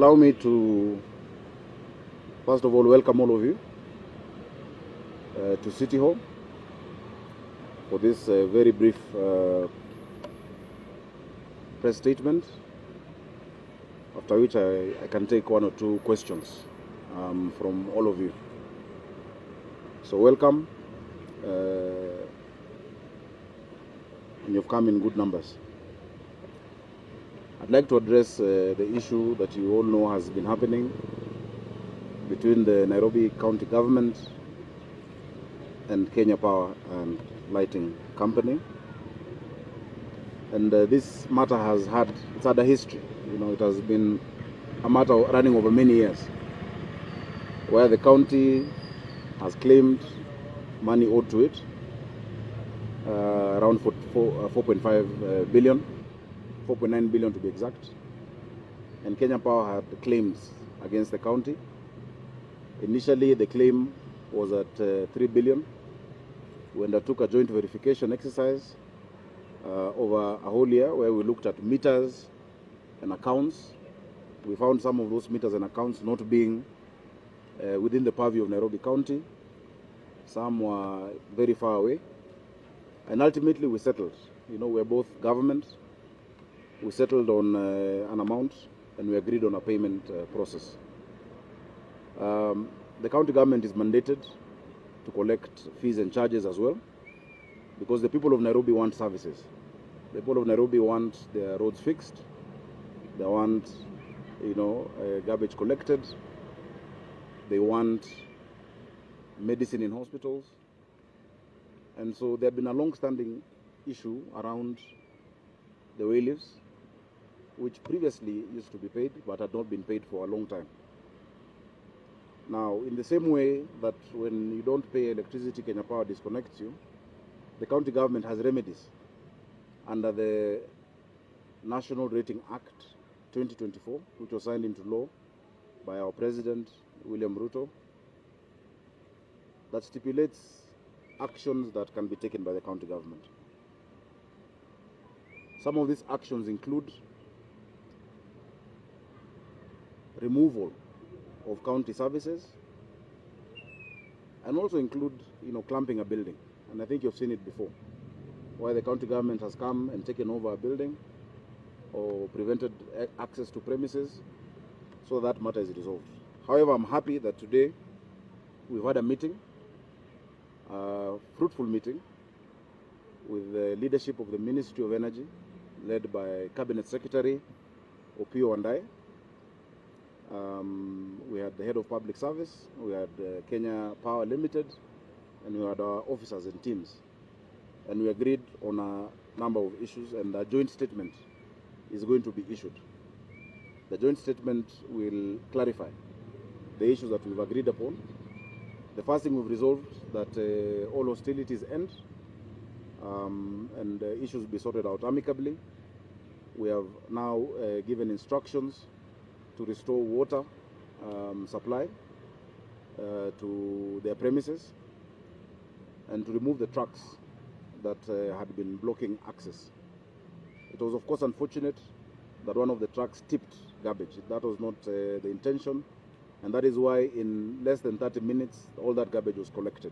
allow me to, first of all, welcome all of you to City Hall for this very brief press statement, after which I can take one or two questions from all of you. So welcome, and you've come in good numbers. I'd like to address the issue that you all know has been happening between the Nairobi County Government and Kenya Power and Lighting Company. And this matter has had a history. You know, it has been a matter running over many years, where the county has claimed money owed to it, around 4.5 billion. 4.9 billion to be exact, and Kenya Power had claims against the county. Initially, the claim was at 3 billion. We undertook a joint verification exercise over a whole year, where we looked at meters and accounts. We found some of those meters and accounts not being within the purview of Nairobi County. Some were very far away, and ultimately we settled. You know, we're both government. We settled on an amount, and we agreed on a payment process. The county government is mandated to collect fees and charges as well, because the people of Nairobi want services. The people of Nairobi want their roads fixed. They want, garbage collected. They want medicine in hospitals. And so there has been a long-standing issue around the bailiffs, which previously used to be paid but had not been paid for a long time. Now, in the same way that when you don't pay electricity, Kenya Power disconnects you, the county government has remedies under the National Rating Act 2024, which was signed into law by our President, William Ruto, that stipulates actions that can be taken by the county government. Some of these actions include removal of county services, and also include, clamping a building. And I think you've seen it before, where the county government has come and taken over a building or prevented access to premises, so that matter is resolved. However, I'm happy that today we've had a meeting, a fruitful meeting, with the leadership of the Ministry of Energy, led by Cabinet Secretary Opiyo Wandayi. We had the head of public service, we had Kenya Power Limited, and we had our officers and teams. And we agreed on a number of issues, and a joint statement is going to be issued. The joint statement will clarify the issues that we've agreed upon. The first thing we've resolved, that all hostilities end, and issues be sorted out amicably. We have now given instructions to restore water supply to their premises, and to remove the trucks that had been blocking access. It was, of course, unfortunate that one of the trucks tipped garbage. That was not the intention, and that is why in less than 30 minutes, all that garbage was collected.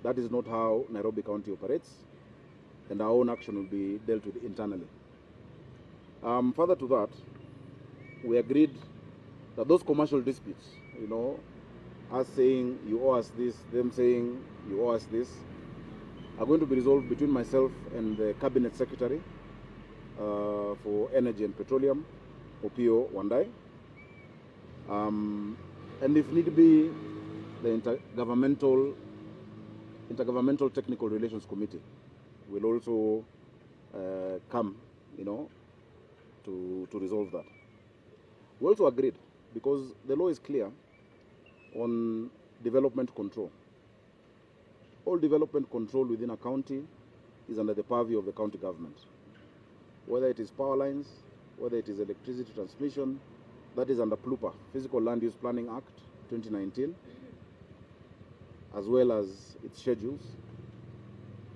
That is not how Nairobi County operates, and our own action will be dealt with internally. Further to that, we agreed that those commercial disputes, us saying you owe us this, them saying you owe us this, are going to be resolved between myself and the Cabinet Secretary for Energy and Petroleum, Opiyo Wandayi. And if need be, the Intergovernmental Technical Relations Committee will also come, to resolve that. We also agreed, because the law is clear on development control. All development control within a county is under the purview of the county government. Whether it is power lines, whether it is electricity transmission, that is under PLUPA, Physical Land Use Planning Act 2019, as well as its schedules.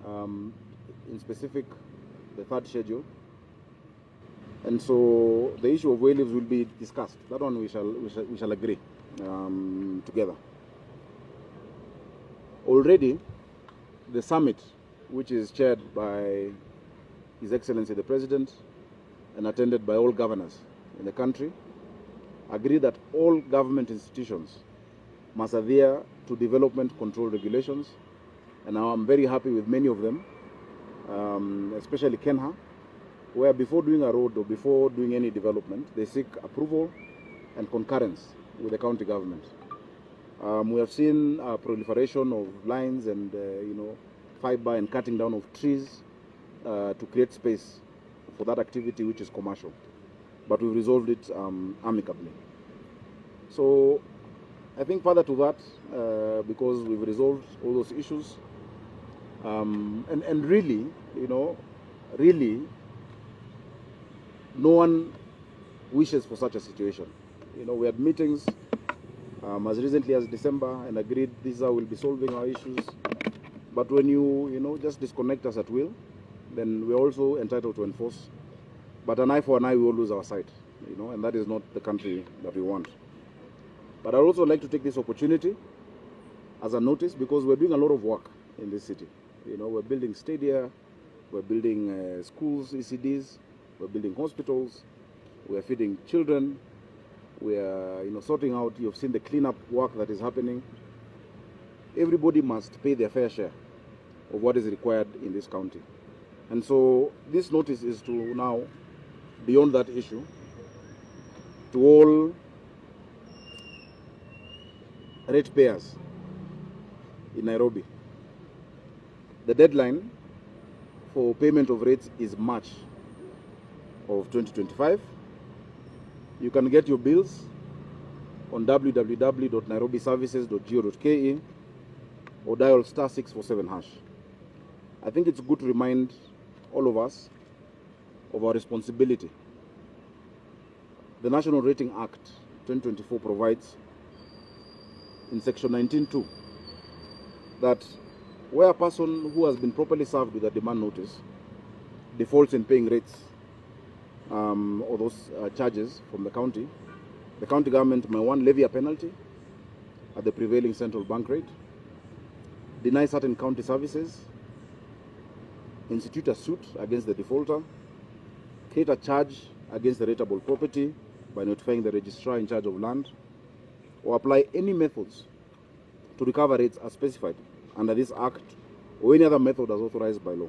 In specific, the third schedule, And so the issue of way leaves will be discussed. That one we shall agree together. Already, the summit, which is chaired by His Excellency the President and attended by all governors in the country, agreed that all government institutions must adhere to development control regulations. And now I'm very happy with many of them, especially Kenya, where before doing a road or before doing any development, they seek approval and concurrence with the county government. We have seen a proliferation of lines and fiber and cutting down of trees to create space for that activity which is commercial. But we've resolved it amicably. So I think further to that, because we've resolved all those issues, and really, really, no one wishes for such a situation. We had meetings as recently as December and agreed this is how we'll be solving our issues. But when you just disconnect us at will, then we're also entitled to enforce. But an eye for an eye, we will lose our sight, and that is not the country that we want. But I'd also like to take this opportunity as a notice, because we're doing a lot of work in this city. We're building stadia, we're building schools, ECDs, we're building hospitals, we're feeding children, we're sorting out, you've seen the cleanup work that is happening. Everybody must pay their fair share of what is required in this county. And so this notice is to now, beyond that issue, to all ratepayers in Nairobi. The deadline for payment of rates is March of 2025. You can get your bills on www.nairobiservices.go.ke or dial *647#. I think it's good to remind all of us of our responsibility. The National Rating Act 2024 provides in section 19(2) that where a person who has been properly served with a demand notice defaults in paying rates or those charges from the county government may, one, levy a penalty at the prevailing central bank rate, deny certain county services, institute a suit against the defaulter, create a charge against the rateable property by notifying the registrar in charge of land, or apply any methods to recover rates as specified under this act or any other method as authorized by law.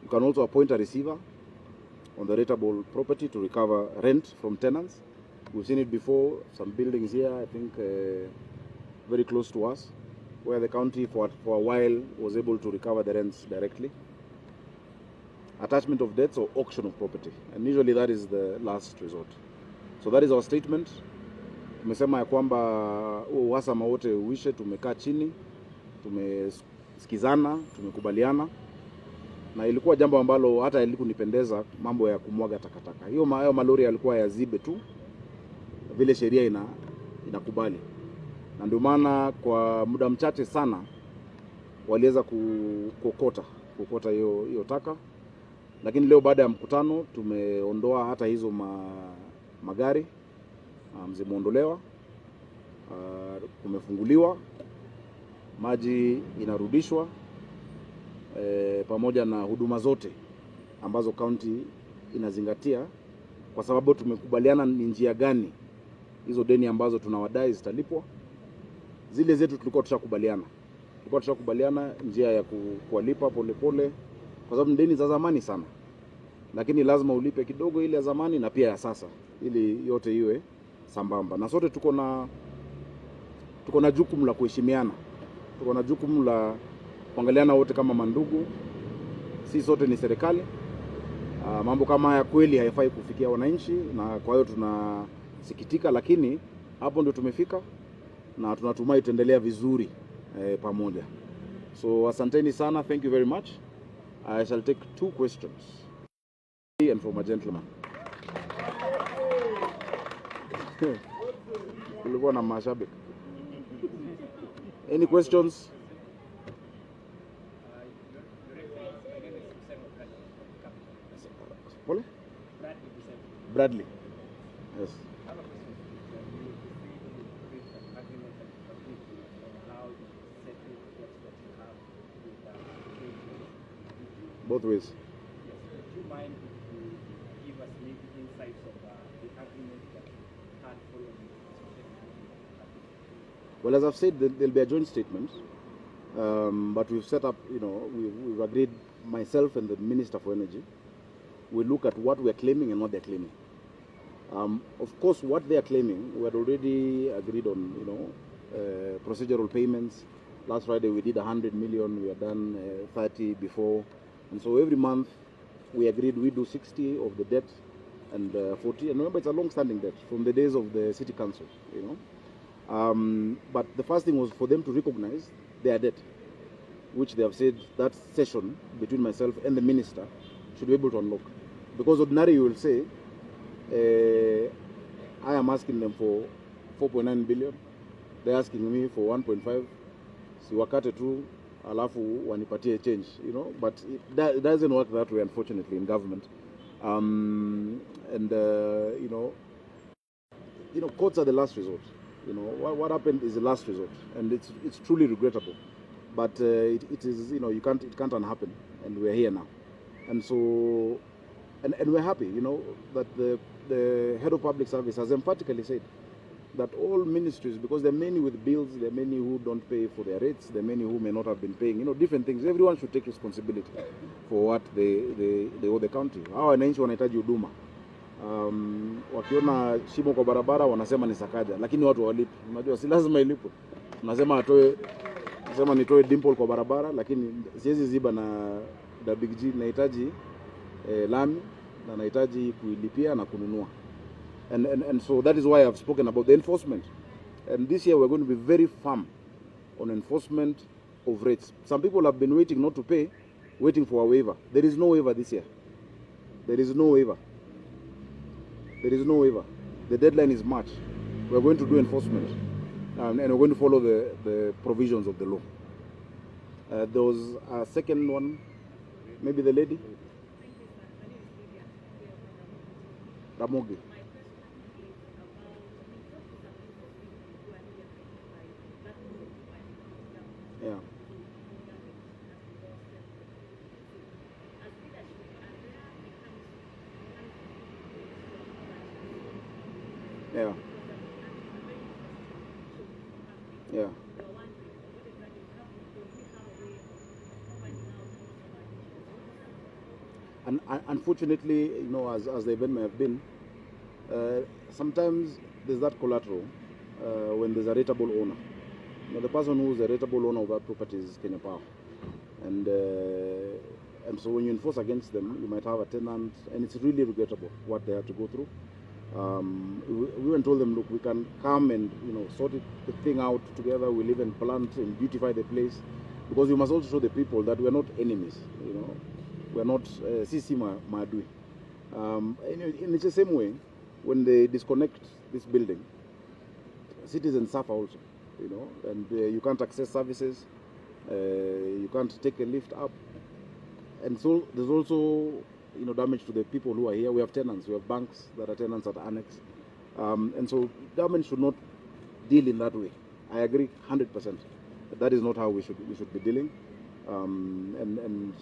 You can also appoint a receiver on the rateable property to recover rent from tenants. We've seen it before, some buildings here, I think very close to us, where the county for a while was able to recover the rents directly. Attachment of debts or auction of property, and usually that is the last resort. So that is our statement. Tumesema ya kwamba uhasama wote uishe, tumekaa chini, tumesikizana, tumekubaliana, na ilikuwa jambo ambalo hata ilikunipendeza mambo ya kumwaga takataka. Hiyo malori yalikuwa yazibe tu vile sheria inakubali. Na ndio maana kwa muda mchache sana waliweza kukokota hiyo taka. Lakini leo baada ya mkutano tumeondoa hata hizo magari, zimeondolewa, kumefunguliwa, maji inarudishwa, pamoja na huduma zote ambazo county inazingatia, kwa sababu tumekubaliana ni njia gani hizo deni ambazo tunawadai zitalipwa. Zile zetu tulikuwa tushakubaliana njia ya kuwalipa polepole, kwa sababu deni za zamani sana, lakini lazima ulipe kidogo ile ya zamani na pia ya sasa, ili yote iwe sambamba. Na sote tuko na jukumu la kuheshimiana, tuko na jukumu la kuangaliana wote kama mandugu. Si sote ni serikali. Mambo kama haya kweli haifai kufikia wananchi, na kwa hiyo tunasikitika, lakini hapo ndio tumefika na tunatumai tuendelea vizuri pamoja. So asanteni sana, thank you very much. I shall take 2 questions. And from a gentleman. Kulikuwa na mashabiki. Any questions? Bradley. Yes. Both ways. Would you mind if you give us maybe insights of the agreement that you had following? Well, as I've said, there'll be a joint statement, but we've set up, we've agreed, myself and the Minister for Energy, we look at what we're claiming and what they're claiming. Of course, what they are claiming, we had already agreed on, procedural payments. Last Friday we did 100 million, we had done 30 before. And so every month we agreed we do 60 of the debt and 40. And remember, it's a long-standing debt from the days of the city council, But the first thing was for them to recognize their debt, which they have said that session between myself and the minister should be able to unlock. Because ordinarily you will say, I am asking them for 4.9 billion. They're asking me for 1.5. Siwakate tu, alafu wanipatie change, But it doesn't work that way, unfortunately, in government. Courts are the last resort. What happened is the last resort, and it's truly regrettable. But it is, it can't unhappen, and we're here now. And so, and we're happy, that the head of public service has emphatically said that all ministries, because there are many with bills, there are many who don't pay for their rates, there are many who may not have been paying, different things. Everyone should take responsibility for what they owe the country. Hawa wananchi wanahitaji huduma. Wakiona shimo kwa barabara wanasema ni Sakajia, lakini watu hawalipi. Unajua si lazima ilipo. Unasema nitoe dimple kwa barabara, lakini siwezi ziba na big G, nahitaji lami na nahitaji kuilipia na kununua. And so that is why I've spoken about the enforcement. And this year we're going to be very firm on enforcement of rates. Some people have been waiting not to pay, waiting for a waiver. There is no waiver this year. There is no waiver. There is no waiver. The deadline is March. We're going to do enforcement. And we're going to follow the provisions of the law. There was a second one, maybe the lady? Ramogi. Yeah. Yeah. Yeah. And unfortunately, as the event may have been, sometimes there's that collateral when there's a rateable owner. The person who's a rateable owner of that property is Kenya Power. And so when you enforce against them, you might have a tenant, and it's really regrettable what they have to go through. We went and told them, look, we can come and sort the thing out together. We'll even plant and beautify the place, because we must also show the people that we're not enemies. We're not sisi maadui. In the same way, when they disconnect this building, citizens suffer also. And you can't access services, you can't take a lift up, and so there's also damage to the people who are here. We have tenants, we have banks that are tenants at Annex, and so government should not deal in that way. I agree 100%. That is not how we should be dealing, and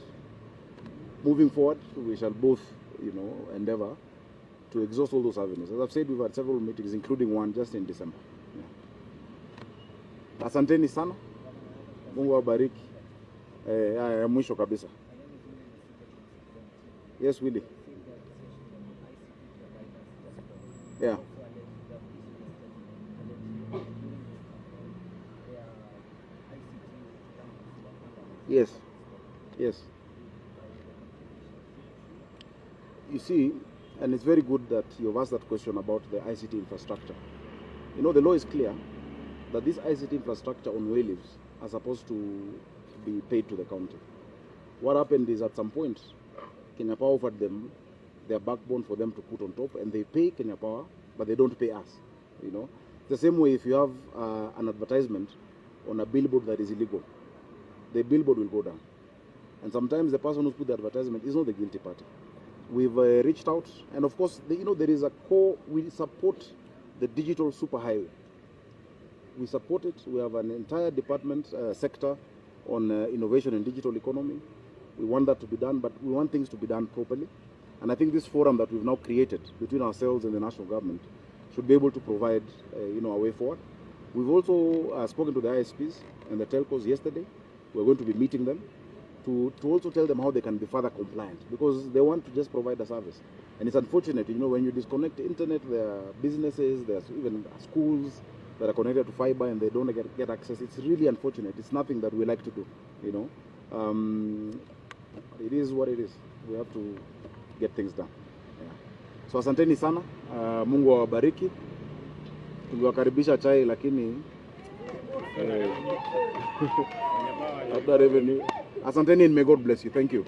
moving forward, we shall both endeavor to exhaust all those avenues. As I've said, we've had several meetings, including one just in December. Asanteni sana. Mungu awabariki. Mwisho kabisa. Yes, Willie. Yeah. Yes. Yes. You see, and it's very good that you've asked that question about the ICT infrastructure. The law is clear that this ICT infrastructure on way leaves are supposed to be paid to the county. What happened is at some point, Kenya Power offered them their backbone for them to put on top, and they pay Kenya Power, but they don't pay us. The same way, if you have an advertisement on a billboard that is illegal, the billboard will go down. And sometimes the person who put the advertisement is not the guilty party. We've reached out, and of course, there is a core. We support the digital superhighway. We support it. We have an entire department sector on innovation and digital economy. We want that to be done, but we want things to be done properly. And I think this forum that we've now created between ourselves and the national government should be able to provide, a way forward. We've also spoken to the ISPs and the telcos yesterday. We're going to be meeting them to also tell them how they can be further compliant, because they want to just provide a service. And it's unfortunate, when you disconnect the internet, there are businesses, there's even schools that are connected to fiber and they don't get access. It's really unfortunate. It's nothing that we like to do, It is what it is. We have to get things done. Yeah. So asanteni sana. Mungu awabariki. Tuliwakaribisha chai lakini after revenue. Asanteni and may God bless you. Thank you.